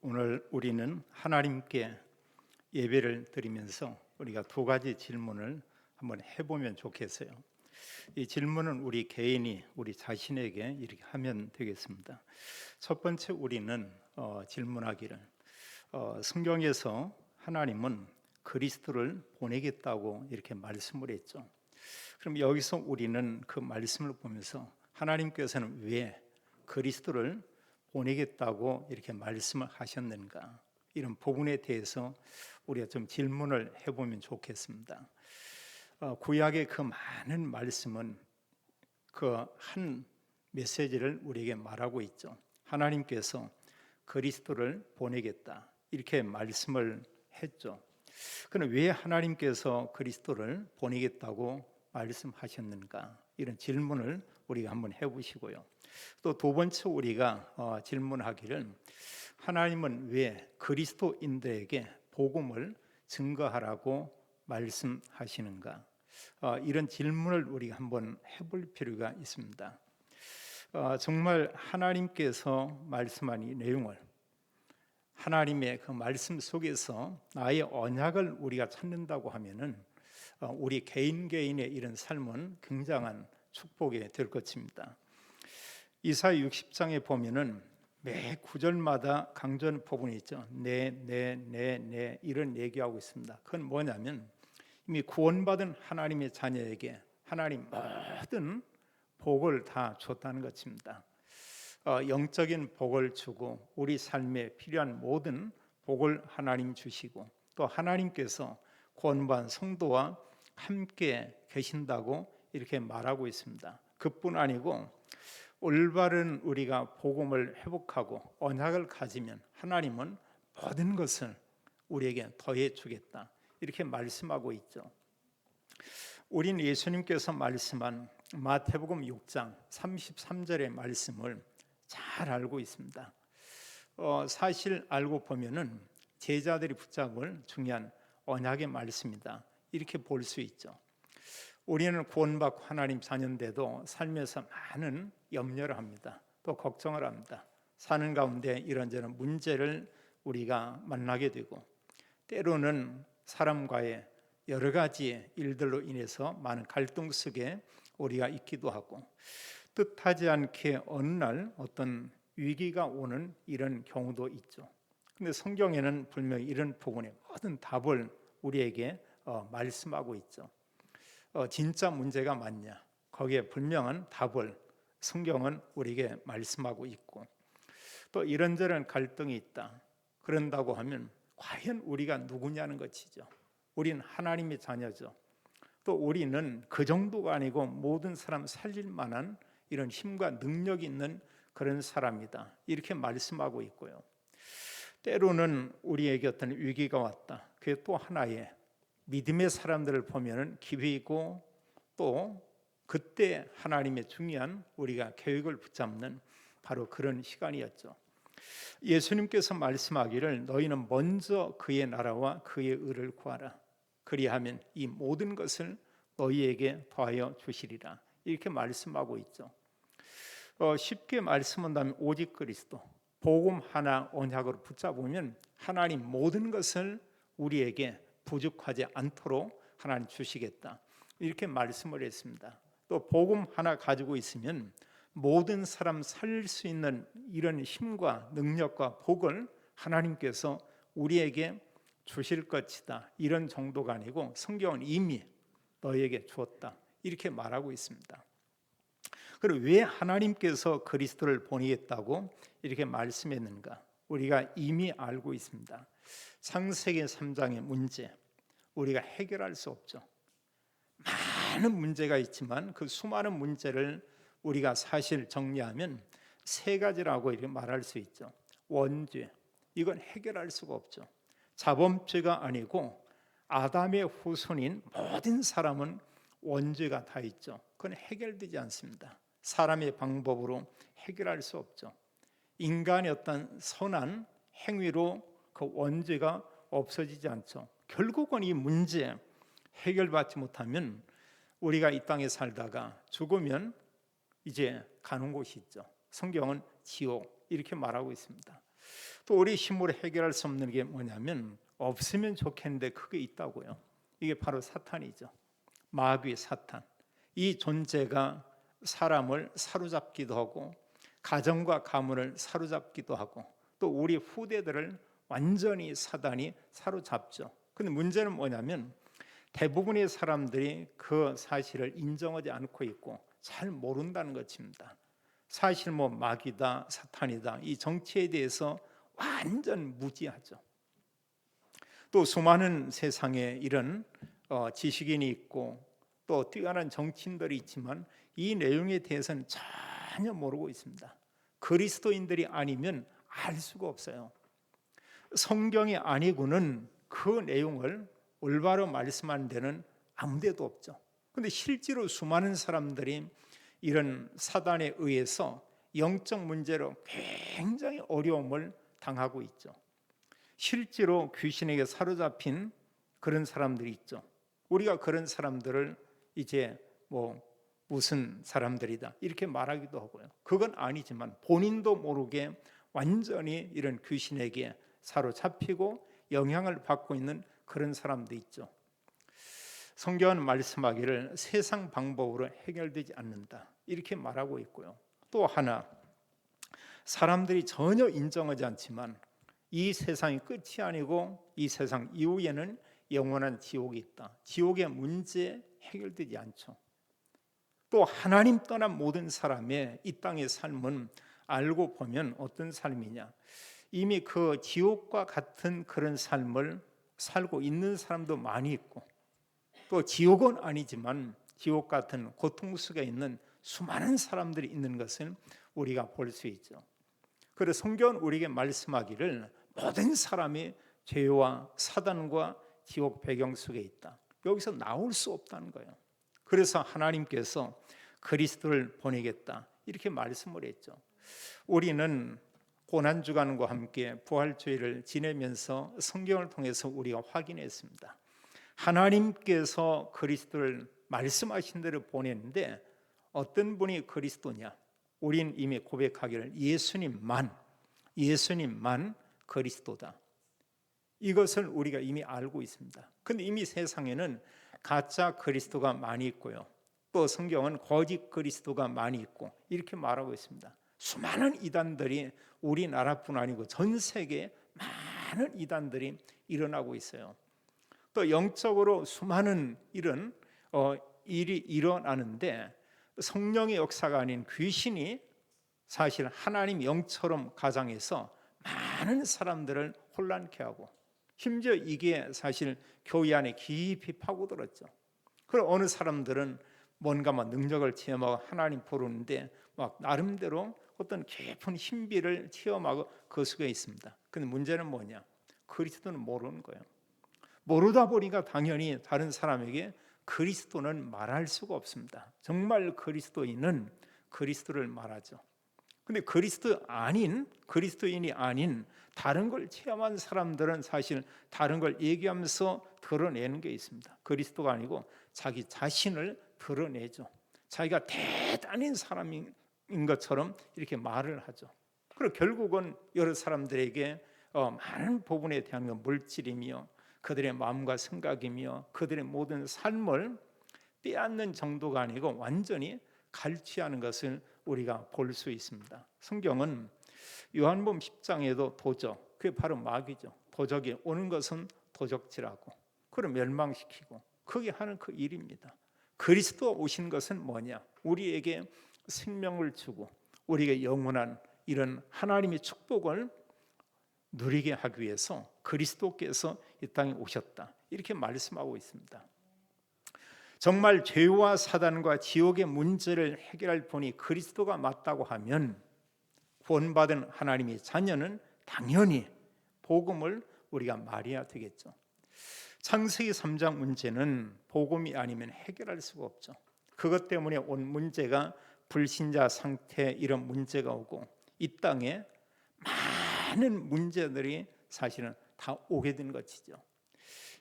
오늘 우리는 하나님께 예배를 드리면서 우리가 두 가지 질문을 한번 해보면 좋겠어요. 이 질문은 우리 개인이 우리 자신에게 이렇게 하면 되겠습니다. 첫 번째 우리는 질문하기를 성경에서 하나님은 그리스도를 보내겠다고 이렇게 말씀을 했죠. 그럼 여기서 우리는 그 말씀을 보면서 하나님께서는 왜 그리스도를 보내겠다고 이렇게 말씀을 하셨는가, 이런 부분에 대해서 우리가 좀 질문을 해보면 좋겠습니다. 구약의 그 많은 말씀은 그 한 메시지를 우리에게 말하고 있죠. 하나님께서 그리스도를 보내겠다 이렇게 말씀을 했죠. 그럼 왜 하나님께서 그리스도를 보내겠다고 말씀하셨는가, 이런 질문을 우리가 한번 해보시고요. 또 두 번째 우리가 질문하기를 하나님은 왜 그리스도인들에게 복음을 증거하라고 말씀하시는가, 이런 질문을 우리가 한번 해볼 필요가 있습니다. 정말 하나님께서 말씀한 이 내용을, 하나님의 그 말씀 속에서 나의 언약을 우리가 찾는다고 하면은 우리 개인의 이런 삶은 굉장한 축복이 될 것입니다. 이사야 60장에 보면은 매 구절마다 강조하는 부분이 있죠. 내 이런 얘기하고 있습니다. 그건 뭐냐면 이미 구원받은 하나님의 자녀에게 하나님 모든 복을 다 줬다는 것입니다. 영적인 복을 주고 우리 삶에 필요한 모든 복을 하나님 주시고, 또 하나님께서 구원받은 성도와 함께 계신다고 이렇게 말하고 있습니다. 그뿐 아니고 올바른 우리가 복음을 회복하고 언약을 가지면 하나님은 모든 것을 우리에게 더해 주겠다 이렇게 말씀하고 있죠. 우린 예수님께서 말씀한 마태복음 6장 33절의 말씀을 잘 알고 있습니다. 사실 알고 보면은 제자들이 붙잡을 중요한 언약의 말씀이다 이렇게 볼 수 있죠. 우리는 구원받고 하나님 자녀인데도 삶에서 많은 염려를 합니다. 또 걱정을 합니다. 사는 가운데 이런저런 문제를 우리가 만나게 되고, 때로는 사람과의 여러 가지 일들로 인해서 많은 갈등 속에 우리가 있기도 하고, 뜻하지 않게 어느 날 어떤 위기가 오는 이런 경우도 있죠. 근데 성경에는 분명히 이런 부분에 모든 답을 우리에게 말씀하고 있죠. 진짜 문제가 맞냐, 거기에 분명한 답을 성경은 우리에게 말씀하고 있고, 또 이런저런 갈등이 있다 그런다고 하면 과연 우리가 누구냐는 것이죠. 우리는 하나님의 자녀죠. 또 우리는 그 정도가 아니고 모든 사람 살릴 만한 이런 힘과 능력이 있는 그런 사람이다 이렇게 말씀하고 있고요. 때로는 우리에게 어떤 위기가 왔다, 그게 또 하나의 믿음의 사람들을 보면 기회이고, 또 그때 하나님의 중요한 우리가 계획을 붙잡는 바로 그런 시간이었죠. 예수님께서 말씀하기를 너희는 먼저 그의 나라와 그의 의를 구하라, 그리하면 이 모든 것을 너희에게 더하여 주시리라 이렇게 말씀하고 있죠. 쉽게 말씀한다면 오직 그리스도, 복음 하나 언약으로 붙잡으면 하나님 모든 것을 우리에게 부족하지 않도록 하나님 주시겠다 이렇게 말씀을 했습니다. 또 복음 하나 가지고 있으면 모든 사람 살릴 수 있는 이런 힘과 능력과 복을 하나님께서 우리에게 주실 것이다, 이런 정도가 아니고 성경은 이미 너희에게 주었다 이렇게 말하고 있습니다. 그리고 왜 하나님께서 그리스도를 보내겠다고 이렇게 말씀했는가, 우리가 이미 알고 있습니다. 창세기 3장의 문제 우리가 해결할 수 없죠. 많은 문제가 있지만 그 수많은 문제를 우리가 사실 정리하면 세 가지라고 이렇게 말할 수 있죠. 원죄, 이건 해결할 수가 없죠. 자범죄가 아니고 아담의 후손인 모든 사람은 원죄가 다 있죠. 그건 해결되지 않습니다. 사람의 방법으로 해결할 수 없죠. 인간의 어떤 선한 행위로 그 원죄가 없어지지 않죠. 결국은 이 문제 해결받지 못하면 우리가 이 땅에 살다가 죽으면 이제 가는 곳이 있죠. 성경은 지옥 이렇게 말하고 있습니다. 또 우리 힘으로 해결할 수 없는 게 뭐냐면 없으면 좋겠는데 그게 있다고요. 이게 바로 사탄이죠. 마귀 사탄. 이 존재가 사람을 사로잡기도 하고 가정과 가문을 사로잡기도 하고 또 우리 후대들을 완전히 사단이 사로잡죠. 근데 문제는 뭐냐면 대부분의 사람들이 그 사실을 인정하지 않고 있고 잘 모른다는 것입니다. 사실 뭐 마귀다, 사탄이다, 이 정치에 대해서 완전 무지하죠. 또 수많은 세상에 이런 지식인이 있고 또 뛰어난 정치인들이 있지만 이 내용에 대해서는 전혀 모르고 있습니다. 그리스도인들이 아니면 알 수가 없어요. 성경이 아니고는 그 내용을 올바로 말씀하는 데는 아무 데도 없죠. 그런데 실제로 수많은 사람들이 이런 사단에 의해서 영적 문제로 굉장히 어려움을 당하고 있죠. 실제로 귀신에게 사로잡힌 그런 사람들이 있죠. 우리가 그런 사람들을 이제 뭐 무슨 사람들이다 이렇게 말하기도 하고요. 그건 아니지만 본인도 모르게 완전히 이런 귀신에게 사로잡히고 영향을 받고 있는 그런 사람도 있죠. 성경은 말씀하기를 세상 방법으로 해결되지 않는다 이렇게 말하고 있고요. 또 하나 사람들이 전혀 인정하지 않지만 이 세상이 끝이 아니고 이 세상 이후에는 영원한 지옥이 있다. 지옥의 문제 해결되지 않죠. 또 하나님 떠난 모든 사람의 이 땅의 삶은 알고 보면 어떤 삶이냐, 이미 그 지옥과 같은 그런 삶을 살고 있는 사람도 많이 있고 또 지옥은 아니지만 지옥 같은 고통 속에 있는 수많은 사람들이 있는 것을 우리가 볼 수 있죠. 그래서 성경은 우리에게 말씀하기를 모든 사람이 죄와 사단과 지옥 배경 속에 있다. 여기서 나올 수 없다는 거예요. 그래서 하나님께서 그리스도를 보내겠다 이렇게 말씀을 했죠. 우리는 고난주간과 함께 부활주의를 지내면서 성경을 통해서 우리가 확인했습니다. 하나님께서 그리스도를 말씀하신 대로 보냈는데 어떤 분이 그리스도냐? 우린 이미 고백하기를 예수님만 그리스도다. 이것을 우리가 이미 알고 있습니다. 그런데 이미 세상에는 가짜 그리스도가 많이 있고요. 또 성경은 거짓 그리스도가 많이 있고 이렇게 말하고 있습니다. 수많은 이단들이 우리나라뿐 아니고 전 세계에 많은 이단들이 일어나고 있어요. 또 영적으로 수많은 이런 일이 일어나는데 성령의 역사가 아닌 귀신이 사실 하나님 영처럼 가장해서 많은 사람들을 혼란케 하고 심지어 이게 사실 교회 안에 깊이 파고들었죠. 그리고 어느 사람들은 뭔가 막 능력을 체험하고 하나님 부르는데 막 나름대로 어떤 깊은 신비를 체험하고 그 속에 있습니다. 근데 문제는 뭐냐? 그리스도는 모르는 거예요. 모르다 보니까 당연히 다른 사람에게 그리스도는 말할 수가 없습니다. 정말 그리스도인은 그리스도를 말하죠. 근데 그리스도인이 아닌 다른 걸 체험한 사람들은 사실 다른 걸 얘기하면서 드러내는 게 있습니다. 그리스도가 아니고 자기 자신을 드러내죠. 자기가 대단한 사람인 것처럼 이렇게 말을 하죠. 그리고 결국은 여러 사람들에게 많은 부분에 대한 건 물질이며 그들의 마음과 생각이며 그들의 모든 삶을 빼앗는 정도가 아니고 완전히 갈취하는 것을 우리가 볼 수 있습니다. 성경은 요한복음 10장에도 도적, 그게 바로 마귀죠. 도적이 오는 것은 도적질하고 그를 멸망시키고 그게 하는 그 일입니다. 그리스도 오신 것은 뭐냐? 우리에게 생명을 주고 우리에게 영원한 이런 하나님의 축복을 누리게 하기 위해서 그리스도께서 이 땅에 오셨다 이렇게 말씀하고 있습니다. 정말 죄와 사단과 지옥의 문제를 해결할 분이 그리스도가 맞다고 하면 구원받은 하나님의 자녀는 당연히 복음을 우리가 말해야 되겠죠. 창세기 3장 문제는 복음이 아니면 해결할 수가 없죠. 그것 때문에 온 문제가 불신자 상태 이런 문제가 오고 이 땅에 많은 문제들이 사실은 다 오게 된 것이죠.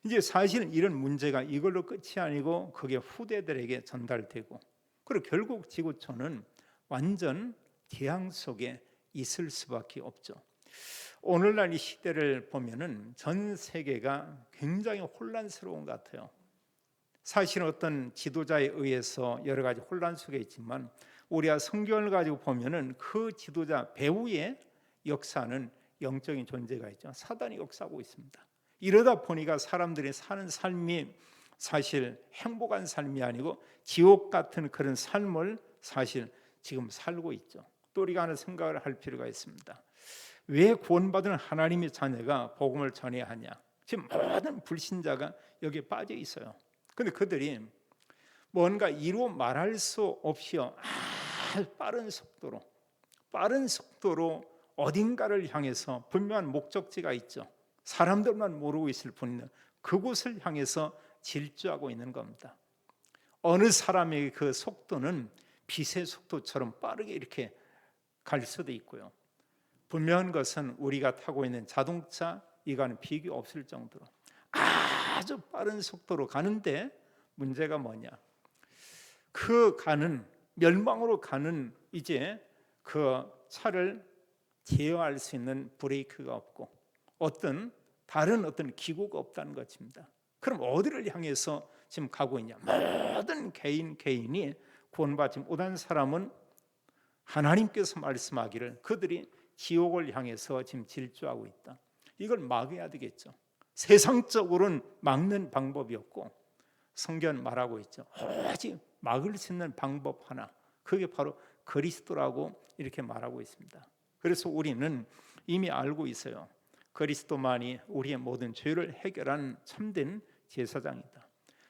이제 사실 이런 문제가 이걸로 끝이 아니고 그게 후대들에게 전달되고 그리고 결국 지구촌은 완전 재앙 속에 있을 수밖에 없죠. 오늘날 이 시대를 보면은 전 세계가 굉장히 혼란스러운 것 같아요. 사실 어떤 지도자에 의해서 여러 가지 혼란 속에 있지만 우리가 성경을 가지고 보면은 그 지도자 배후의 역사는 영적인 존재가 있죠. 사단이 역사하고 있습니다. 이러다 보니까 사람들이 사는 삶이 사실 행복한 삶이 아니고 지옥 같은 그런 삶을 사실 지금 살고 있죠. 또 우리가 하는 생각을 할 필요가 있습니다. 왜 구원받은 하나님의 자녀가 복음을 전해야 하냐? 지금 모든 불신자가 여기에 빠져 있어요. 근데 그들이 뭔가 이루 말할 수 없이요, 빠른 속도로 어딘가를 향해서 분명한 목적지가 있죠. 사람들만 모르고 있을 뿐인데 그곳을 향해서 질주하고 있는 겁니다. 어느 사람의 그 속도는 빛의 속도처럼 빠르게 이렇게 갈 수도 있고요. 분명한 것은 우리가 타고 있는 자동차 이거는 비교 없을 정도로 아주 빠른 속도로 가는데 문제가 뭐냐? 그 가는 멸망으로 가는 이제 그 차를 제어할 수 있는 브레이크가 없고 다른 어떤 기구가 없다는 것입니다. 그럼 어디를 향해서 지금 가고 있냐? 모든 개인이 구원받지 못한 사람은 하나님께서 말씀하기를 그들이 지옥을 향해서 지금 질주하고 있다. 이걸 막아야 되겠죠. 세상적으로는 막는 방법이 없고 성경 말하고 있죠. 오직 막을 수 있는 방법 하나, 그게 바로 그리스도라고 이렇게 말하고 있습니다. 그래서 우리는 이미 알고 있어요. 그리스도만이 우리의 모든 죄를 해결하는 참된 제사장이다.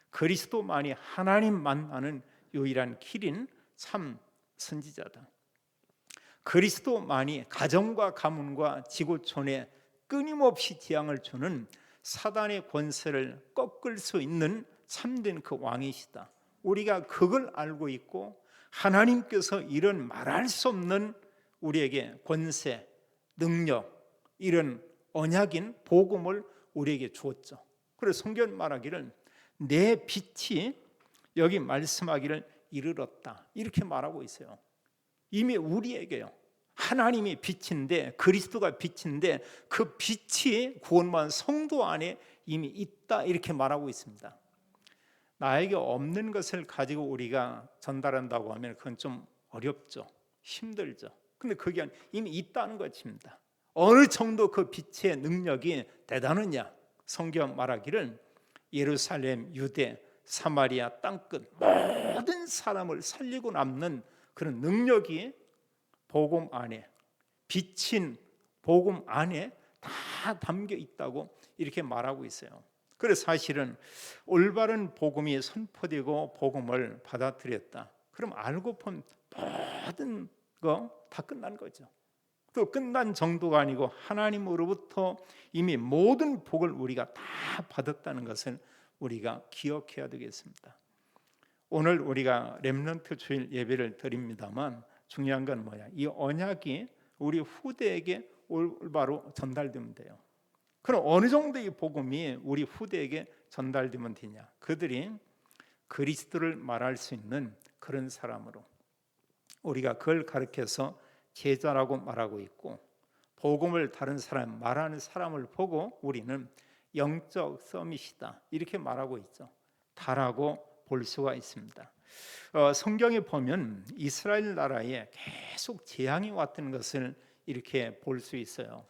그리스도만이 하나님 만나는 유일한 길인 참 선지자다. 그리스도만이 가정과 가문과 지구촌에 끊임없이 재앙을 주는 사단의 권세를 꺾을 수 있는 참된 그 왕이시다. 우리가 그걸 알고 있고 하나님께서 이런 말할 수 없는 우리에게 권세, 능력, 이런 언약인 복음을 우리에게 주었죠. 그래서 성경 말하기를 내 빛이 여기 말씀하기를 이르렀다 이렇게 말하고 있어요. 이미 우리에게요. 하나님이 빛인데 그리스도가 빛인데 그 빛이 구원받은 성도 안에 이미 있다 이렇게 말하고 있습니다. 나에게 없는 것을 가지고 우리가 전달한다고 하면 그건 좀 어렵죠. 힘들죠. 근데 그게 이미 있다는 것입니다. 어느 정도 그 빛의 능력이 대단하냐? 성경 말하기를 예루살렘, 유대, 사마리아 땅끝 모든 사람을 살리고 남는 그런 능력이 복음 안에, 빛인 복음 안에 다 담겨 있다고 이렇게 말하고 있어요. 그래서 사실은 올바른 복음이 선포되고 복음을 받아들였다. 그럼 알고 본 모든 거 다 끝난 거죠. 또 끝난 정도가 아니고 하나님으로부터 이미 모든 복을 우리가 다 받았다는 것을 우리가 기억해야 되겠습니다. 오늘 우리가 렘넌트 주일 예배를 드립니다만 중요한 건 뭐냐? 이 언약이 우리 후대에게 올바로 전달되면 돼요. 그럼 어느 정도의 복음이 우리 후대에게 전달되면 되냐? 그들이 그리스도를 말할 수 있는 그런 사람으로 우리가 그걸 가르쳐서 제자라고 말하고 있고 복음을 다른 사람 말하는 사람을 보고 우리는 영적 서밋이다 이렇게 말하고 있죠. 다라고 볼 수가 있습니다. 성경에 보면 이스라엘 나라에 계속 재앙이 왔던 것을 이렇게 볼 수 있어요.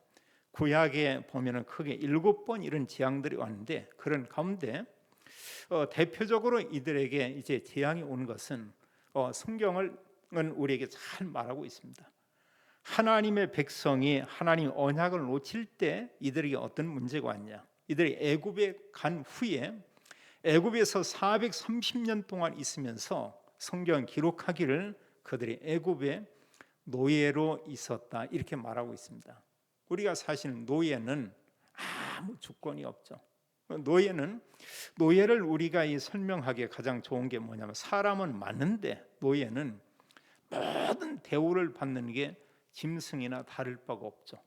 구약에 보면은 크게 7번 이런 재앙들이 왔는데 그런 가운데 대표적으로 이들에게 이제 재앙이 온 것은 성경은 우리에게 잘 말하고 있습니다. 하나님의 백성이 하나님 언약을 놓칠 때 이들에게 어떤 문제가 왔냐? 이들이 애굽에 간 후에 애굽에서 430년 동안 있으면서 성경 기록하기를 그들이 애굽에 노예로 있었다 이렇게 말하고 있습니다. 우리가 사실 노예는 아무 주권이 없죠. 노예를 우리가 설명하기에 가장 좋은 게 뭐냐면 사람은 맞는데 노예는 모든 대우를 받는 게 짐승이나 다를 바가 없죠.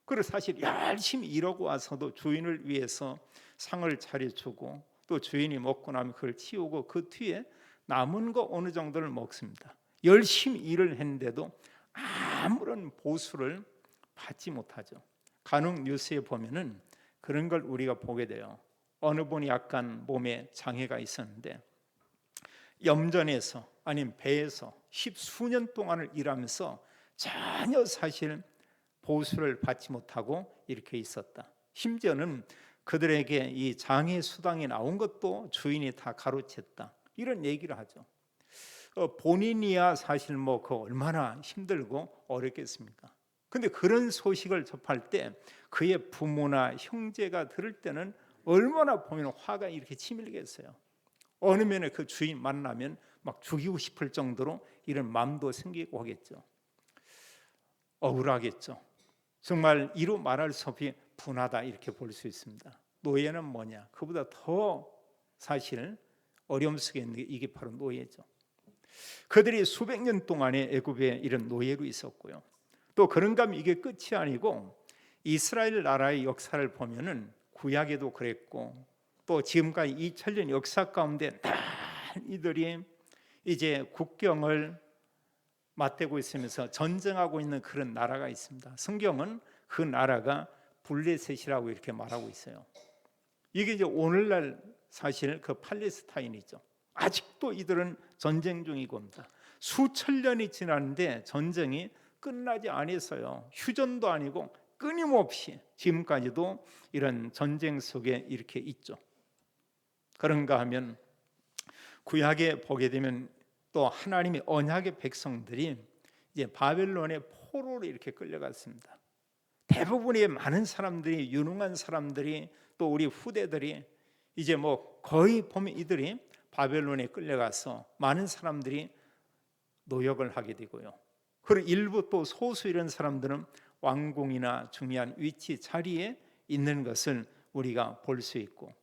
그리고 사실 열심히 일하고 와서도 주인을 위해서 상을 차려주고 또 주인이 먹고 나면 그걸 치우고 그 뒤에 남은 거 어느 정도를 먹습니다. 열심히 일을 했는데도 아무런 보수를 받지 못하죠. 간혹 뉴스에 보면은 그런 걸 우리가 보게 돼요. 어느 분이 약간 몸에 장애가 있었는데 염전에서 아니면 배에서 십수년 동안을 일하면서 전혀 사실 보수를 받지 못하고 이렇게 있었다. 심지어는 그들에게 이 장애 수당이 나온 것도 주인이 다 가로챘다. 이런 얘기를 하죠. 본인이야 사실 뭐 그 얼마나 힘들고 어렵겠습니까? 근데 그런 소식을 접할 때 그의 부모나 형제가 들을 때는 얼마나 보면 화가 이렇게 치밀겠어요. 어느 면에 그 주인 만나면 막 죽이고 싶을 정도로 이런 마음도 생기고 하겠죠. 억울하겠죠. 정말 이루 말할 수 없이 분하다 이렇게 볼 수 있습니다. 노예는 뭐냐? 그보다 더 사실 어려움 속에 있는 게 이게 바로 노예죠. 그들이 수백 년 동안에 애굽에 이런 노예로 있었고요. 또 그런가 하면 이게 끝이 아니고 이스라엘 나라의 역사를 보면은 구약에도 그랬고 또 지금까지 2000년 역사 가운데 이들이 이제 국경을 맞대고 있으면서 전쟁하고 있는 그런 나라가 있습니다. 성경은 그 나라가 블레셋이라고 이렇게 말하고 있어요. 이게 이제 오늘날 사실 그 팔레스타인이죠. 아직도 이들은 전쟁 중이고 입니다. 수천 년이 지났는데 전쟁이 끝나지 않았어요. 휴전도 아니고 끊임없이 지금까지도 이런 전쟁 속에 이렇게 있죠. 그런가 하면 구약에 보게 되면 또 하나님의 언약의 백성들이 이제 바벨론의 포로로 이렇게 끌려갔습니다. 대부분의 많은 사람들이 유능한 사람들이 또 우리 후대들이 이제 뭐 거의 보면 이들이 바벨론에 끌려가서 많은 사람들이 노역을 하게 되고요. 그리고 일부 또 소수 이런 사람들은 왕궁이나 중요한 위치 자리에 있는 것을 우리가 볼 수 있고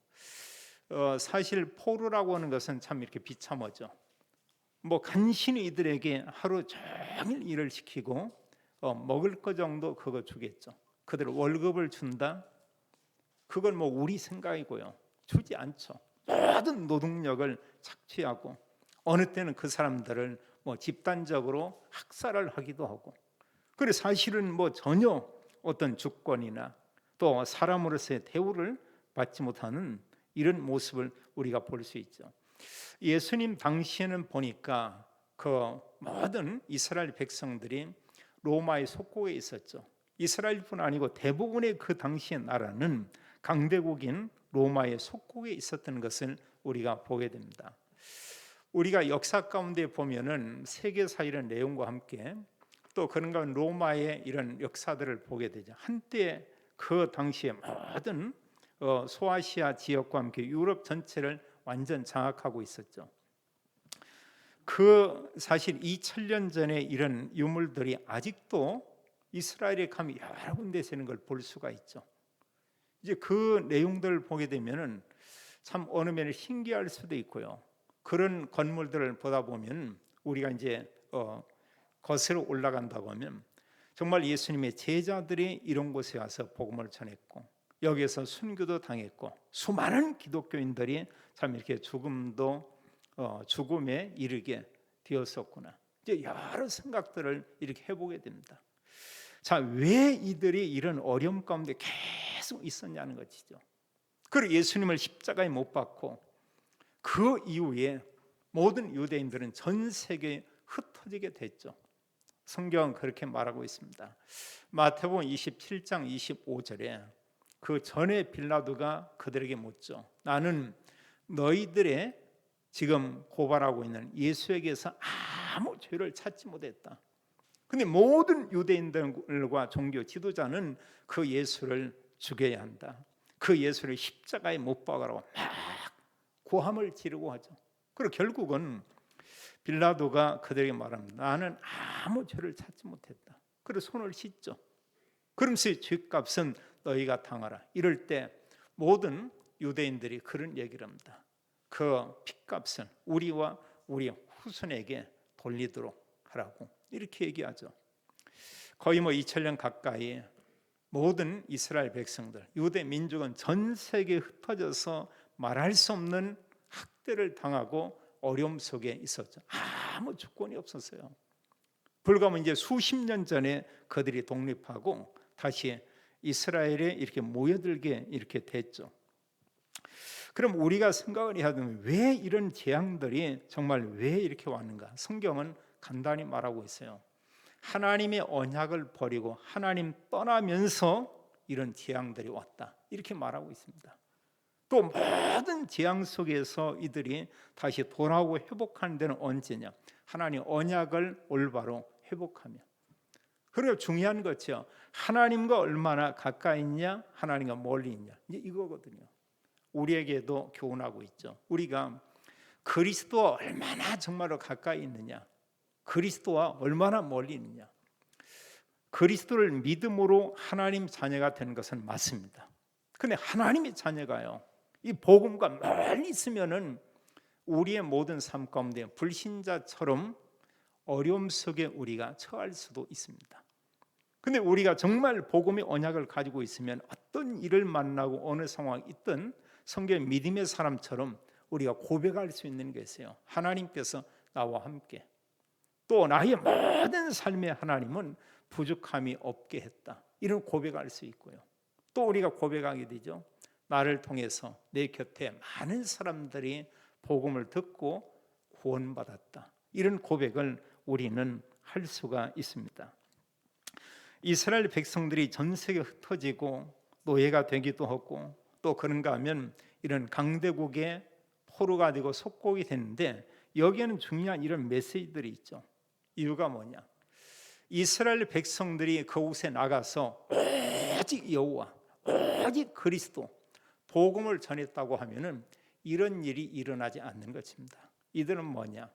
사실 포로라고 하는 것은 참 이렇게 비참하죠. 뭐 간신히 이들에게 하루 종일 일을 시키고 먹을 거 정도 그거 주겠죠. 그들 월급을 준다. 그건 뭐 우리 생각이고요. 주지 않죠. 모든 노동력을 착취하고 어느 때는 그 사람들을 뭐 집단적으로 학살을 하기도 하고. 그래 사실은 뭐 전혀 어떤 주권이나 또 사람으로서의 대우를 받지 못하는 이런 모습을 우리가 볼 수 있죠. 예수님 당시에는 보니까 그 모든 이스라엘 백성들이 로마의 속국에 있었죠. 이스라엘뿐 아니고 대부분의 그 당시의 나라는 강대국인 로마의 속국에 있었던 것을 우리가 보게 됩니다. 우리가 역사 가운데 보면은 세계사 이런 내용과 함께 또 그런가 하면 로마의 이런 역사들을 보게 되죠. 한때 그 당시에 모든 소아시아 지역과 함께 유럽 전체를 완전 장악하고 있었죠. 그 사실 2000년 전에 이런 유물들이 아직도 이스라엘에 가면 여러 군데서 있는 걸 볼 수가 있죠. 이제 그 내용들을 보게 되면은 참 어느 면에 신기할 수도 있고요. 그런 건물들을 보다 보면 우리가 이제 거슬러 올라간다고 하면 정말 예수님의 제자들이 이런 곳에 와서 복음을 전했고 여기에서 순교도 당했고 수많은 기독교인들이 참 이렇게 죽음에 이르게 되었었구나. 이제 여러 생각들을 이렇게 해보게 됩니다. 자, 왜 이들이 이런 어려움 가운데 계속 있었냐는 것이죠. 그리고 예수님을 십자가에 못 박고 그 이후에 모든 유대인들은 전 세계에 흩어지게 됐죠. 성경은 그렇게 말하고 있습니다. 마태복음 27장 25절에 그 전에 빌라도가 그들에게 묻죠. 나는 너희들의 지금 고발하고 있는 예수에게서 아무 죄를 찾지 못했다. 근데 모든 유대인들과 종교 지도자는 그 예수를 죽여야 한다. 그 예수를 십자가에 못 박으라고 막 고함을 지르고 하죠. 그리고 결국은 빌라도가 그들에게 말합니다. 나는 아무 죄를 찾지 못했다. 그리고 손을 씻죠. 그러면서 죄값은 너희가 당하라. 이럴 때 모든 유대인들이 그런 얘기를 합니다. 그 핏값은 우리와 우리 후손에게 돌리도록 하라고 이렇게 얘기하죠. 거의 뭐 2000년 가까이 모든 이스라엘 백성들, 유대 민족은 전 세계에 흩어져서 말할 수 없는 학대를 당하고 어려움 속에 있었죠. 아무 주권이 없었어요. 불과 이제 수십 년 전에 그들이 독립하고 다시 이스라엘에 이렇게 모여들게 이렇게 됐죠. 그럼 우리가 생각을 해야 되면 왜 이런 재앙들이 정말 왜 이렇게 왔는가? 성경은 간단히 말하고 있어요. 하나님의 언약을 버리고 하나님 떠나면서 이런 재앙들이 왔다, 이렇게 말하고 있습니다. 또 모든 재앙 속에서 이들이 다시 돌아오고 회복하는 데는 언제냐? 하나님 언약을 올바로 회복하며. 그리고 중요한 것이요, 하나님과 얼마나 가까이 있냐, 하나님과 멀리 있냐, 이제 이거거든요. 우리에게도 교훈하고 있죠. 우리가 그리스도와 얼마나 정말로 가까이 있느냐, 그리스도와 얼마나 멀리 있느냐. 그리스도를 믿음으로 하나님 자녀가 된 것은 맞습니다. 근데 하나님의 자녀가요, 이 복음과 멀리 있으면은 우리의 모든 삶 가운데 불신자처럼 어려움 속에 우리가 처할 수도 있습니다. 근데 우리가 정말 복음의 언약을 가지고 있으면 어떤 일을 만나고 어느 상황이 있든 성경의 믿음의 사람처럼 우리가 고백할 수 있는 게 있어요. 하나님께서 나와 함께, 또 나의 모든 삶의 하나님은 부족함이 없게 했다, 이런 고백할 수 있고요. 또 우리가 고백하게 되죠. 나를 통해서 내 곁에 많은 사람들이 복음을 듣고 구원받았다, 이런 고백을 우리는 할 수가 있습니다. 이스라엘 백성들이 전 세계에 흩어지고 노예가 되기도 하고, 또 그런가 하면 이런 강대국의 포로가 되고 속국이 됐는데, 여기에는 중요한 이런 메시지들이 있죠. 이유가 뭐냐? 이스라엘 백성들이 그곳에 나가서 오직 여호와, 오직 그리스도 복음을 전했다고 하면은 이런 일이 일어나지 않는 것입니다. 이들은 뭐냐?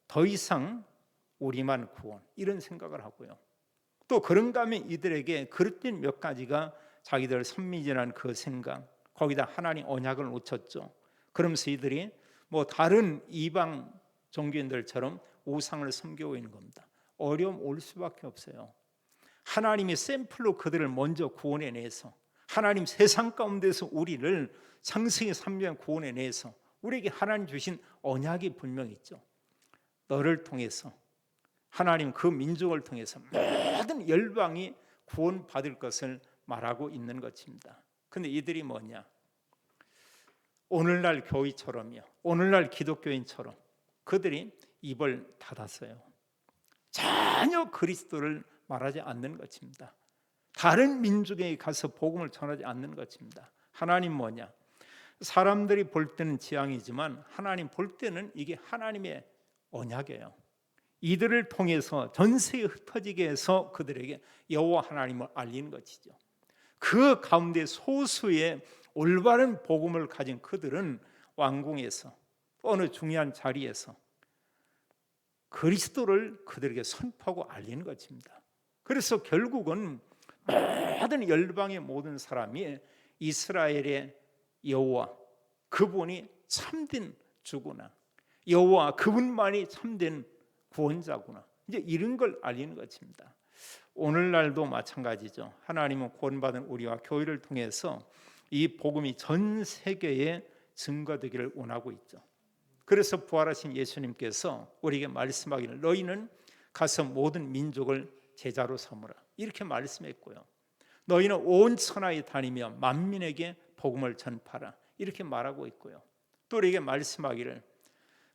더 이상 우리만 구원, 이런 생각을 하고요. 또 그런가 하면 이들에게 그릇된 몇 가지가 자기들 선미진한 그 생각, 거기다 하나님 언약을 놓쳤죠. 그러면서 이들이 뭐 다른 이방 종교인들처럼 우상을 섬기고 있는 겁니다. 어려움 올 수밖에 없어요. 하나님이 샘플로 그들을 먼저 구원해내서, 하나님 세상 가운데서 우리를 상승의 3년 구원해내서 우리에게 하나님 주신 언약이 분명히 있죠. 너를 통해서, 하나님 그 민족을 통해서 모든 열방이 구원받을 것을 말하고 있는 것입니다. 근데 이들이 뭐냐? 오늘날 교회처럼요, 오늘날 기독교인처럼 그들이 입을 닫았어요. 전혀 그리스도를 말하지 않는 것입니다. 다른 민족에 가서 복음을 전하지 않는 것입니다. 하나님 뭐냐? 사람들이 볼 때는 재앙이지만 하나님 볼 때는 이게 하나님의 언약이에요. 이들을 통해서 전 세계에 흩어지게 해서 그들에게 여호와 하나님을 알리는 것이죠. 그 가운데 소수의 올바른 복음을 가진 그들은 왕궁에서, 어느 중요한 자리에서 그리스도를 그들에게 선포하고 알리는 것입니다. 그래서 결국은 모든 열방의 모든 사람이 이스라엘의 여호와, 그분이 참된 주구나, 여호와 그분만이 참된 구원자구나, 이제 이런 걸 알리는 것입니다. 오늘날도 마찬가지죠. 하나님은 구원받은 우리와 교회를 통해서 이 복음이 전 세계에 증거되기를 원하고 있죠. 그래서 부활하신 예수님께서 우리에게 말씀하기를 너희는 가서 모든 민족을 제자로 삼으라, 이렇게 말씀했고요. 너희는 온 천하에 다니며 만민에게 복음을 전파라, 이렇게 말하고 있고요. 또 우리에게 말씀하기를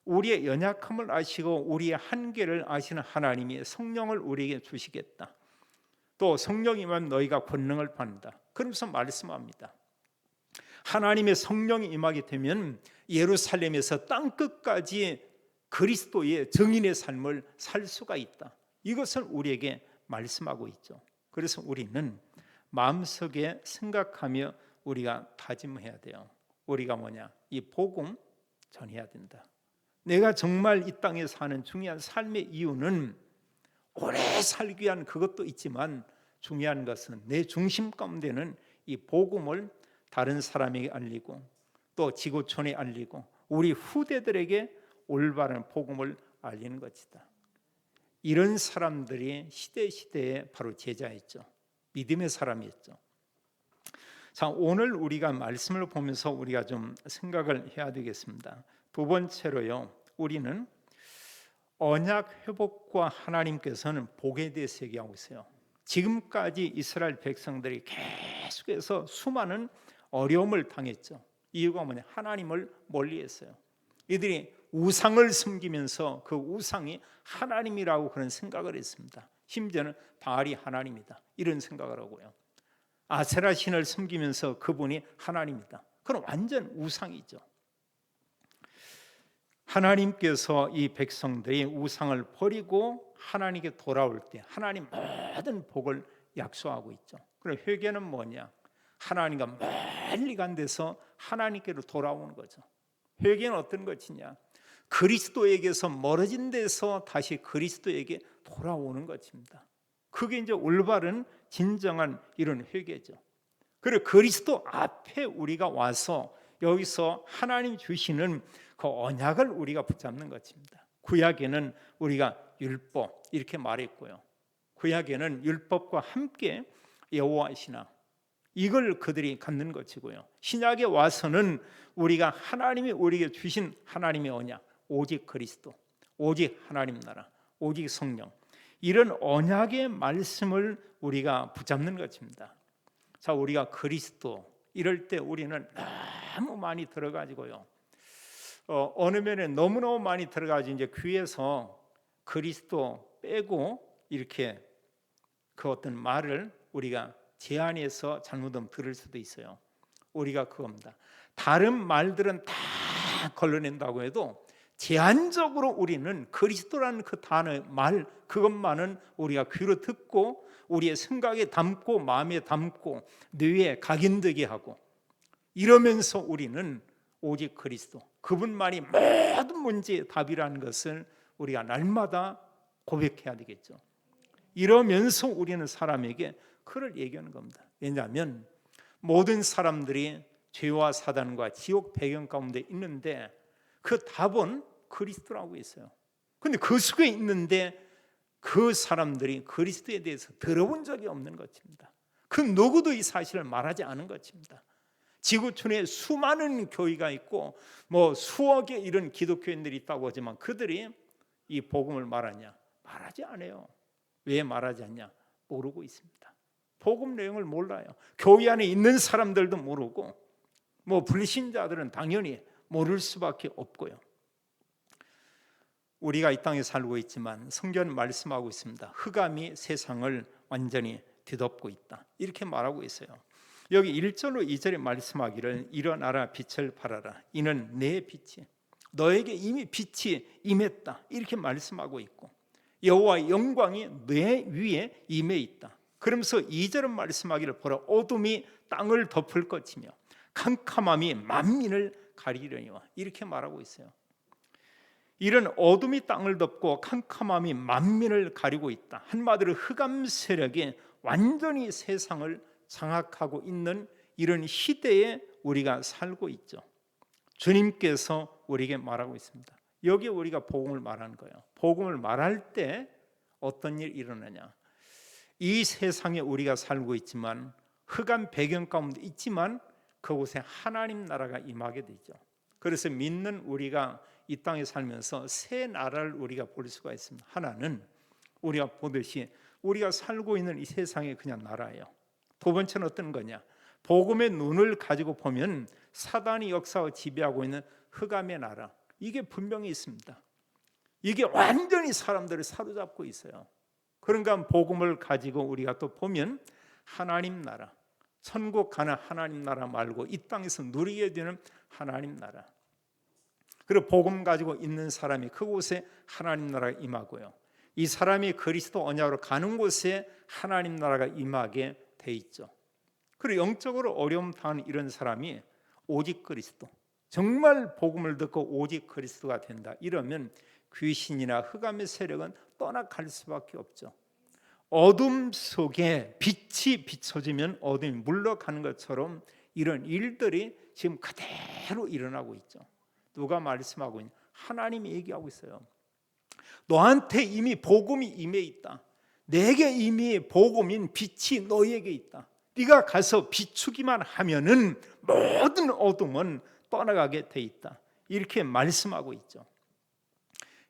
우리의 연약함을 아시고 우리의 한계를 아시는 하나님이 성령을 우리에게 주시겠다. 또 성령이면 너희가 권능을 받는다. 그러면서 말씀합니다. 하나님의 성령이 임하게 되면 예루살렘에서 땅끝까지 그리스도의 증인의 삶을 살 수가 있다. 이것을 우리에게 말씀하고 있죠. 그래서 우리는 마음속에 생각하며 우리가 다짐해야 돼요. 우리가 뭐냐? 이 복음 전해야 된다. 내가 정말 이 땅에 사는 중요한 삶의 이유는 오래 살기 위한 그것도 있지만 중요한 것은 내 중심 가운데는 이 복음을 다른 사람에게 알리고 또 지구촌에 알리고 우리 후대들에게 올바른 복음을 알리는 것이다. 이런 사람들이 시대에 바로 제자였죠. 믿음의 사람이었죠. 자, 오늘 우리가 말씀을 보면서 우리가 좀 생각을 해야 되겠습니다. 두 번째로요, 우리는 언약 회복과 하나님께서는 복에 대해서 얘기하고 있어요. 지금까지 이스라엘 백성들이 계속해서 수많은 어려움을 당했죠. 이유가 뭐냐? 하나님을 멀리했어요. 이들이 우상을 섬기면서 그 우상이 하나님이라고 그런 생각을 했습니다. 심지어는 바알이 하나님이다 이런 생각을 하고요. 아세라 신을 섬기면서 그분이 하나님이다. 그건 완전 우상이죠. 하나님께서 이 백성들이 우상을 버리고 하나님께 돌아올 때 하나님 모든 복을 약속하고 있죠. 그럼 회개는 뭐냐? 하나님과 멀리 간 데서 하나님께로 돌아오는 거죠. 회개는 어떤 것이냐? 그리스도에게서 멀어진 데서 다시 그리스도에게 돌아오는 것입니다. 그게 이제 올바른 진정한 이런 회개죠. 그리고 그리스도 앞에 우리가 와서 여기서 하나님 주시는 그 언약을 우리가 붙잡는 것입니다. 구약에는 우리가 율법 이렇게 말했고요. 구약에는 율법과 함께 여호와 신앙 이걸 그들이 갖는 것이고요. 신약에 와서는 우리가 하나님이 우리에게 주신 하나님의 언약, 오직 그리스도, 오직 하나님 나라, 오직 성령 이런 언약의 말씀을 우리가 붙잡는 것입니다. 자, 우리가 그리스도 이럴 때 우리는 너무 많이 들어가지고요. 어느 면에 너무너무 많이 들어가지 이제 귀에서 그리스도 빼고 이렇게 그 어떤 말을 우리가 제한해서 잘못하면 들을 수도 있어요. 우리가 그겁니다. 다른 말들은 다 걸러낸다고 해도 제한적으로 우리는 그리스도라는 그 단어의 말 그것만은 우리가 귀로 듣고 우리의 생각에 담고 마음에 담고 뇌에 각인되게 하고 이러면서 우리는 오직 그리스도 그분만이 모든 문제의 답이라는 것을 우리가 날마다 고백해야 되겠죠. 이러면서 우리는 사람에게 그를 얘기하는 겁니다. 왜냐하면 모든 사람들이 죄와 사단과 지옥 배경 가운데 있는데 그 답은 그리스도라고 있어요. 그런데 그 속에 있는데 그 사람들이 그리스도에 대해서 들어본 적이 없는 것입니다. 그 누구도 이 사실을 말하지 않은 것입니다. 지구촌에 수많은 교회가 있고 뭐 수억의 이런 기독교인들이 있다고 하지만 그들이 이 복음을 말하냐? 말하지 않아요. 왜 말하지 않냐? 모르고 있습니다. 복음 내용을 몰라요. 교회 안에 있는 사람들도 모르고 뭐 불신자들은 당연히 모를 수밖에 없고요. 우리가 이 땅에 살고 있지만 성경은 말씀하고 있습니다. 흑암이 세상을 완전히 뒤덮고 있다 이렇게 말하고 있어요. 여기 1절로 2절에 말씀하기를 일어나라 빛을 발하라 이는 내 빛이 너에게 이미 빛이 임했다 이렇게 말씀하고 있고 여호와의 영광이 내 위에 임해 있다. 그러면서 2절은 말씀하기를 보라 어둠이 땅을 덮을 것이며 캄캄함이 만민을 가리려니와 이렇게 말하고 있어요. 이런 어둠이 땅을 덮고 캄캄함이 만민을 가리고 있다. 한마디로 흑암 세력이 완전히 세상을 장악하고 있는 이런 시대에 우리가 살고 있죠. 주님께서 우리에게 말하고 있습니다. 여기 우리가 복음을 말하는 거예요. 복음을 말할 때 어떤 일이 일어나냐? 이 세상에 우리가 살고 있지만 흑암 배경 가운데 있지만 그곳에 하나님 나라가 임하게 되죠. 그래서 믿는 우리가 이 땅에 살면서 새 나라를 우리가 볼 수가 있습니다. 하나는 우리가 보듯이 우리가 살고 있는 이 세상의 그냥 나라예요. 두 번째는 어떤 거냐? 복음의 눈을 가지고 보면 사단이 역사와 지배하고 있는 흑암의 나라 이게 분명히 있습니다. 이게 완전히 사람들을 사로잡고 있어요. 그러니까 복음을 가지고 우리가 또 보면 하나님 나라 천국 가는 하나님 나라 말고 이 땅에서 누리게 되는 하나님 나라 그리고 복음 가지고 있는 사람이 그곳에 하나님 나라가 임하고요. 이 사람이 그리스도 언약으로 가는 곳에 하나님 나라가 임하게 돼 있죠. 그리고 영적으로 어려움 당하는 이런 사람이 오직 그리스도 정말 복음을 듣고 오직 그리스도가 된다 이러면 귀신이나 흑암의 세력은 떠나갈 수밖에 없죠. 어둠 속에 빛이 비춰지면 어둠이 물러가는 것처럼 이런 일들이 지금 그대로 일어나고 있죠. 누가 말씀하고 있냐? 하나님이 얘기하고 있어요. 너한테 이미 복음이 임해 있다. 내게 이미 복음인 빛이 너에게 있다. 네가 가서 비추기만 하면은 모든 어둠은 떠나가게 돼 있다. 이렇게 말씀하고 있죠.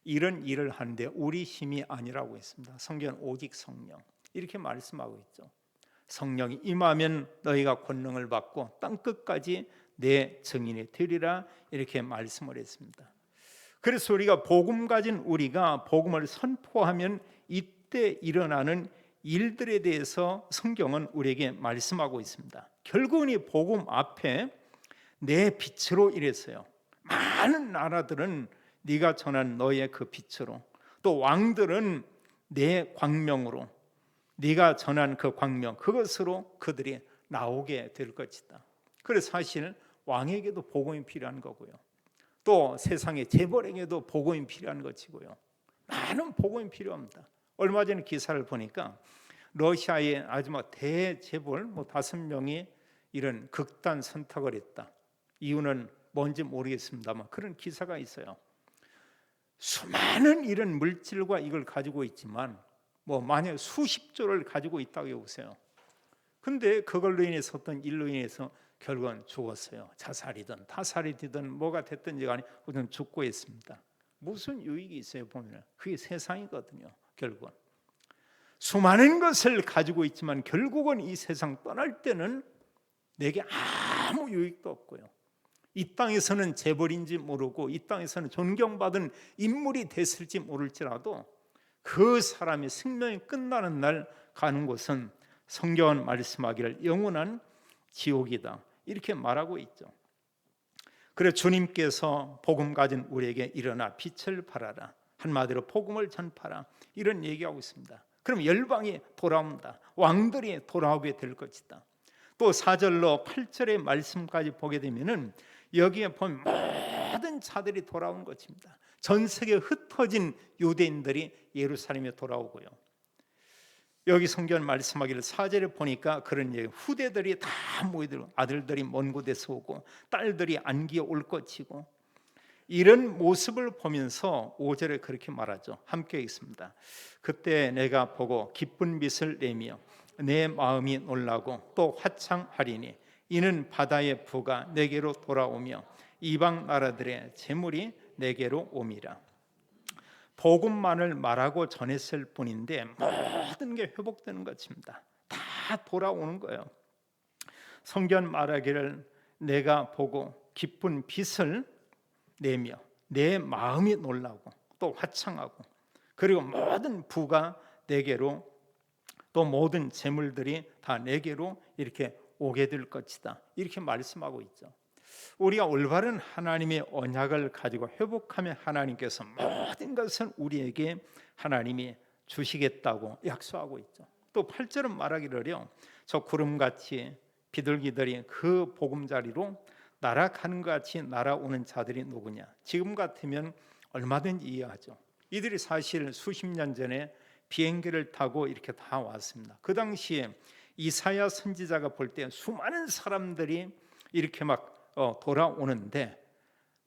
이런 일을 하는데 우리 힘이 아니라고 했습니다. 성경은 오직 성령. 이렇게 말씀하고 있죠. 성령이 임하면 너희가 권능을 받고 땅 끝까지 내 증인이 되리라 이렇게 말씀을 했습니다. 그래서 우리가 복음 가진 우리가 복음을 선포하면 이때 일어나는 일들에 대해서 성경은 우리에게 말씀하고 있습니다. 결국은 이 복음 앞에 내 빛으로 이랬어요. 많은 나라들은 네가 전한 너의 그 빛으로, 또 왕들은 내 광명으로, 네가 전한 그 광명 그것으로 그들이 나오게 될 것이다. 그래서 사실 왕에게도 복음이 필요한 거고요. 또 세상의 재벌에게도 복음이 필요한 것이고요. 많은 복음이 필요합니다. 얼마 전에 기사를 보니까 러시아의 아주 대재벌 5명이 이런 극단 선택을 했다. 이유는 뭔지 모르겠습니다만 그런 기사가 있어요. 수많은 이런 물질과 이걸 가지고 있지만 만약 수십조를 가지고 있다고 해보세요. 근데 그걸로 인해서 어떤 일로 인해서 결국은 죽었어요. 자살이든 타살이든 뭐가 됐든지 간에 우선 죽고 있습니다. 무슨 유익이 있어요? 보면 그게 세상이거든요. 결국은 수많은 것을 가지고 있지만 결국은 이 세상 떠날 때는 내게 아무 유익도 없고요. 이 땅에서는 재벌인지 모르고 이 땅에서는 존경받은 인물이 됐을지 모를지라도 그 사람의 생명이 끝나는 날 가는 곳은 성경은 말씀하기를 영원한 지옥이다 이렇게 말하고 있죠. 그래서 주님께서 복음 가진 우리에게 일어나 빛을 발하라, 한마디로 복음을 전파라 이런 얘기하고 있습니다. 그럼 열방이 돌아온다. 왕들이 돌아오게 될 것이다. 또 4절로 8절의 말씀까지 보게 되면은 여기에 보면 모든 자들이 돌아온 것입니다. 전 세계에 흩어진 유대인들이 예루살렘에 돌아오고요. 여기 성경 말씀하기를 4절에 보니까 그런 얘기, 후대들이 다 모이들고 아들들이 먼 곳에서 오고 딸들이 안기에 올 것이고 이런 모습을 보면서 5절에 그렇게 말하죠. 함께 있습니다. 그때 내가 보고 기쁜 빛을 내며 내 마음이 놀라고 또 화창하리니 이는 바다의 부가 내게로 돌아오며 이방 나라들의 재물이 내게로 옴이라. 복음만을 말하고 전했을 뿐인데 모든 게 회복되는 것입니다. 다 돌아오는 거예요. 성경 말하기를 내가 보고 기쁜 빛을 내며 내 마음이 놀라고 또 화창하고 그리고 모든 부가 내게로 또 모든 재물들이 다 내게로 이렇게 오게 될 것이다 이렇게 말씀하고 있죠. 우리가 올바른 하나님의 언약을 가지고 회복하면 하나님께서 모든 것을 우리에게 하나님이 주시겠다고 약속하고 있죠. 또 8절은 말하기를요, 저 구름같이 비둘기들이 그 보금자리로 날아가는 것 같이 날아오는 자들이 누구냐. 지금 같으면 얼마든지 이해하죠. 이들이 사실 수십 년 전에 비행기를 타고 이렇게 다 왔습니다. 그 당시에 이사야 선지자가 볼 때 수많은 사람들이 이렇게 돌아오는데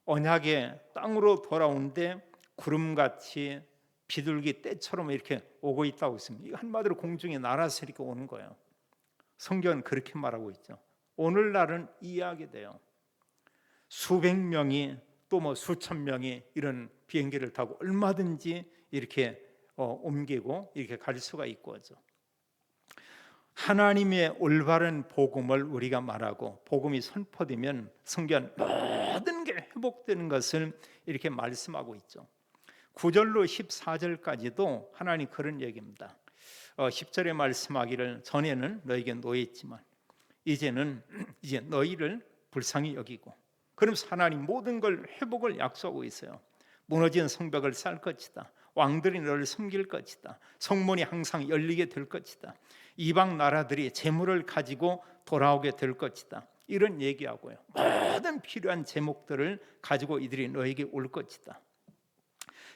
언약의 땅으로 돌아오는데 구름같이 비둘기 떼처럼 이렇게 오고 있다고 했습니다. 이거 한마디로 공중에 날아서 이렇게 오는 거예요. 성경은 그렇게 말하고 있죠. 오늘날은 이해하게 돼요. 수백 명이 또 수천 명이 이런 비행기를 타고 얼마든지 이렇게 옮기고 이렇게 갈 수가 있고 하죠. 하나님의 올바른 복음을 우리가 말하고 복음이 선포되면 성경 모든 게 회복되는 것을 이렇게 말씀하고 있죠. 9절로 14절까지도 하나님 그런 얘기입니다. 10절에 말씀하기를 전에는 너에게 노예했지만 이제는 너희를 불쌍히 여기고, 그러면서 하나님 모든 걸 회복을 약속하고 있어요. 무너진 성벽을 쌓을 것이다. 왕들이 너를 섬길 것이다. 성문이 항상 열리게 될 것이다. 이방 나라들이 재물을 가지고 돌아오게 될 것이다. 이런 얘기하고요. 모든 필요한 제목들을 가지고 이들이 너에게 올 것이다.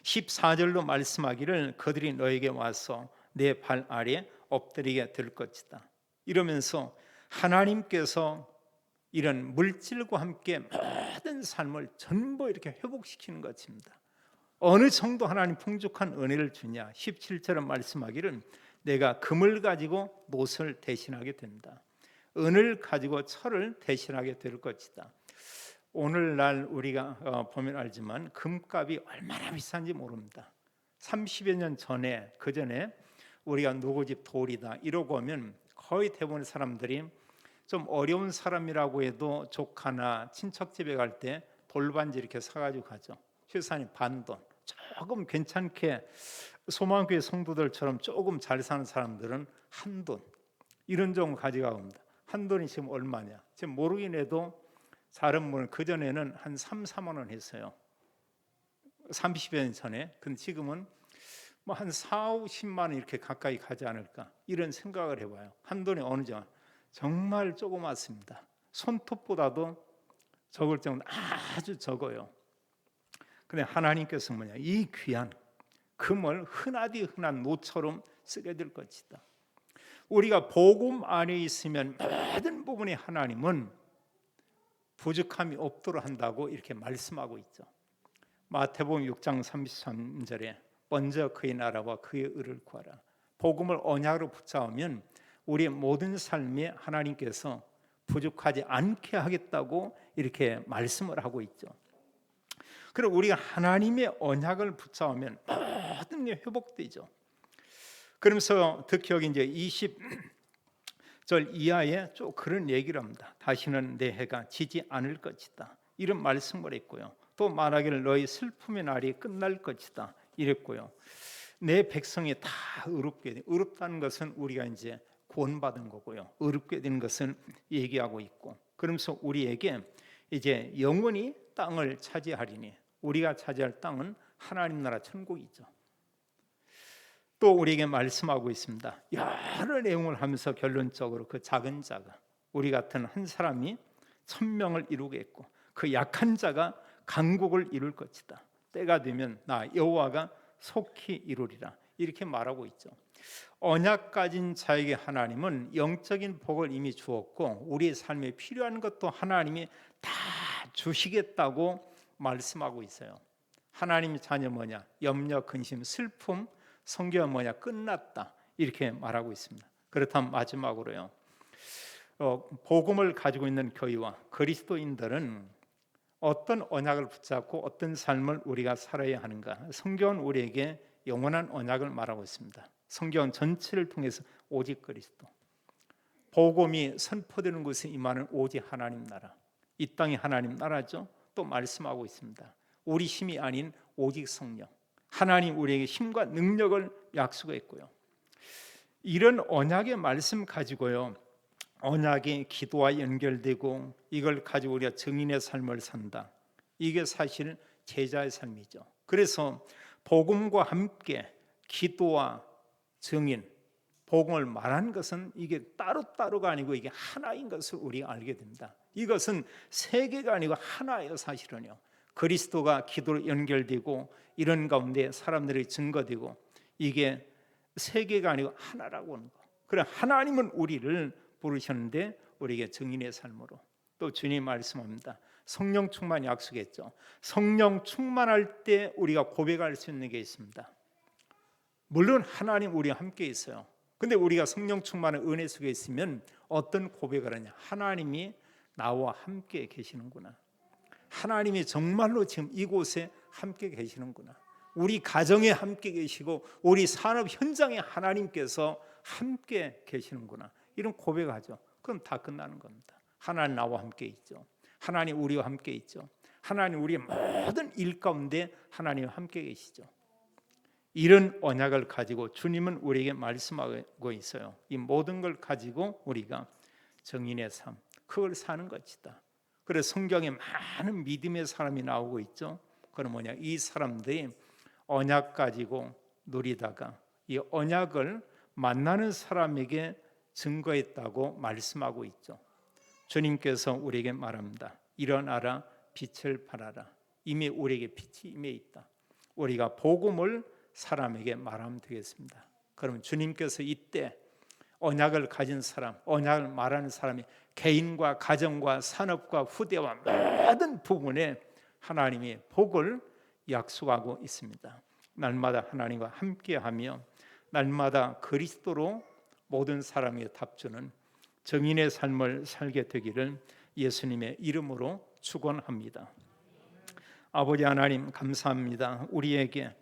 14절로 말씀하기를 그들이 너에게 와서 내 발 아래 엎드리게 될 것이다. 이러면서 하나님께서 이런 물질과 함께 모든 삶을 전부 이렇게 회복시키는 것입니다. 어느 정도 하나님 풍족한 은혜를 주냐. 17절은 말씀하기를 내가 금을 가지고 못을 대신하게 된다. 은을 가지고 철을 대신하게 될 것이다. 오늘날 우리가 보면 알지만 금값이 얼마나 비싼지 모릅니다. 30여 년 전에 그전에 우리가 누구 집 돌이다 이러고 오면 거의 대부분의 사람들이 좀 어려운 사람이라고 해도 조카나 친척 집에 갈 때 돌반지 이렇게 사가지고 가죠. 최소한 반돈, 조금 괜찮게 소망교회 성도들처럼 조금 잘 사는 사람들은 한돈 이런 정도 가져가옵니다. 한돈이 지금 얼마냐? 지금 모르긴 해도 다른 분은 그 전에는 한 3, 4만 원 했어요. 30여 년 전에. 근데 지금은 뭐 한 4, 50만 원 이렇게 가까이 가지 않을까 이런 생각을 해봐요. 한돈이 어느 정도 정말 조그맣습니다. 손톱보다도 적을 정도 아주 적어요. 근데 하나님께서 뭐냐? 이 귀한 금을 흔하디 흔한 노처럼 쓰게 될 것이다. 우리가 복음 안에 있으면 모든 부분에 하나님은 부족함이 없도록 한다고 이렇게 말씀하고 있죠. 마태복음 6장 33절에 먼저 그의 나라와 그의 의를 구하라. 복음을 언약으로 붙잡으면 우리의 모든 삶에 하나님께서 부족하지 않게 하겠다고 이렇게 말씀을 하고 있죠. 그리고 우리가 하나님의 언약을 붙잡으면 모든 게 회복되죠. 그러면서 특히 여기 이제 20절 이하에 쭉 그런 얘기를 합니다. 다시는 내 해가 지지 않을 것이다. 이런 말씀을 했고요. 또 말하기를 너희 슬픔의 날이 끝날 것이다. 이랬고요. 내 백성이 다 의롭게, 의롭다는 것은 우리가 이제 구원받은 거고요. 의롭게 된 것은 얘기하고 있고, 그러면서 우리에게 이제 영원히 땅을 차지하리니 우리가 차지할 땅은 하나님 나라 천국이죠. 또 우리에게 말씀하고 있습니다. 여러 내용을 하면서 결론적으로 그 작은 자가 우리 같은 한 사람이 1000명을 이루겠고 그 약한 자가 강국을 이룰 것이다. 때가 되면 나 여호와가 속히 이루리라. 이렇게 말하고 있죠. 언약 가진 자에게 하나님은 영적인 복을 이미 주었고 우리의 삶에 필요한 것도 하나님이 다 주시겠다고 말씀하고 있어요. 하나님의 자녀 뭐냐? 염려, 근심, 슬픔, 성경은 뭐냐? 끝났다. 이렇게 말하고 있습니다. 그렇다면 마지막으로요. 복음을 가지고 있는 교회와 그리스도인들은 어떤 언약을 붙잡고 어떤 삶을 우리가 살아야 하는가? 성경은 우리에게 영원한 언약을 말하고 있습니다. 성경 전체를 통해서 오직 그리스도, 복음이 선포되는 곳에 임하는 오직 하나님 나라, 이 땅이 하나님 나라죠. 또 말씀하고 있습니다. 우리 힘이 아닌 오직 성령, 하나님 우리에게 힘과 능력을 약속했고요. 이런 언약의 말씀 가지고요, 언약이 기도와 연결되고 이걸 가지고 우리가 증인의 삶을 산다. 이게 사실 제자의 삶이죠. 그래서 복음과 함께 기도와 증인, 복음을 말하는 것은 이게 따로따로가 아니고 이게 하나인 것을 우리가 알게 됩니다. 이것은 세 개가 아니고 하나예요. 사실은요. 그리스도가 기도로 연결되고 이런 가운데 사람들이 증거되고 이게 세 개가 아니고 하나라고 하는 거. 그래 하나님은 우리를 부르셨는데 우리에게 증인의 삶으로 또 주님 말씀합니다. 성령 충만 약속했죠. 성령 충만할 때 우리가 고백할 수 있는 게 있습니다. 물론 하나님 우리와 함께 있어요. 근데 우리가 성령 충만의 은혜 속에 있으면 어떤 고백을 하냐? 하나님이 나와 함께 계시는구나. 하나님이 정말로 지금 이곳에 함께 계시는구나. 우리 가정에 함께 계시고 우리 산업 현장에 하나님께서 함께 계시는구나. 이런 고백하죠. 그럼 다 끝나는 겁니다. 하나님 나와 함께 있죠. 하나님 우리와 함께 있죠. 하나님 우리의 모든 일 가운데 하나님과 함께 계시죠. 이런 언약을 가지고 주님은 우리에게 말씀하고 있어요. 이 모든 걸 가지고 우리가 정인의 삶, 그걸 사는 것이다. 그래서 성경에 많은 믿음의 사람이 나오고 있죠. 그건 뭐냐? 이 사람들이 언약 가지고 누리다가 이 언약을 만나는 사람에게 증거했다고 말씀하고 있죠. 주님께서 우리에게 말합니다. 일어나라, 빛을 발하라. 이미 우리에게 빛이 임해 있다. 우리가 복음을 사람에게 말하면 되겠습니다. 그러면 주님께서 이때 언약을 가진 사람, 언약을 말하는 사람이 개인과 가정과 산업과 후대와 모든 부분에 하나님이 복을 약속하고 있습니다. 날마다 하나님과 함께하며 날마다 그리스도로 모든 사람에게 답주는 정인의 삶을 살게 되기를 예수님의 이름으로 축원합니다. 아버지 하나님 감사합니다. 우리에게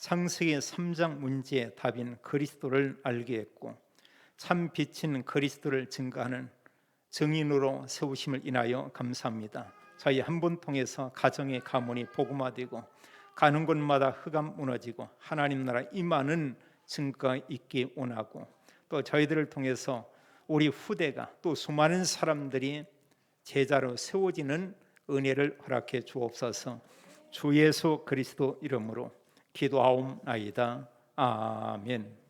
창세기 3장 문제의 답인 그리스도를 알게 했고 참 빛인 그리스도를 증거하는 증인으로 세우심을 인하여 감사합니다. 저희 한 분 통해서 가정의 가문이 복음화되고 가는 곳마다 흑암 무너지고 하나님 나라 임하는 증거가 있기 원하고 또 저희들을 통해서 우리 후대가 또 수많은 사람들이 제자로 세워지는 은혜를 허락해 주옵소서. 주 예수 그리스도 이름으로 기도하옵나이다. 아멘.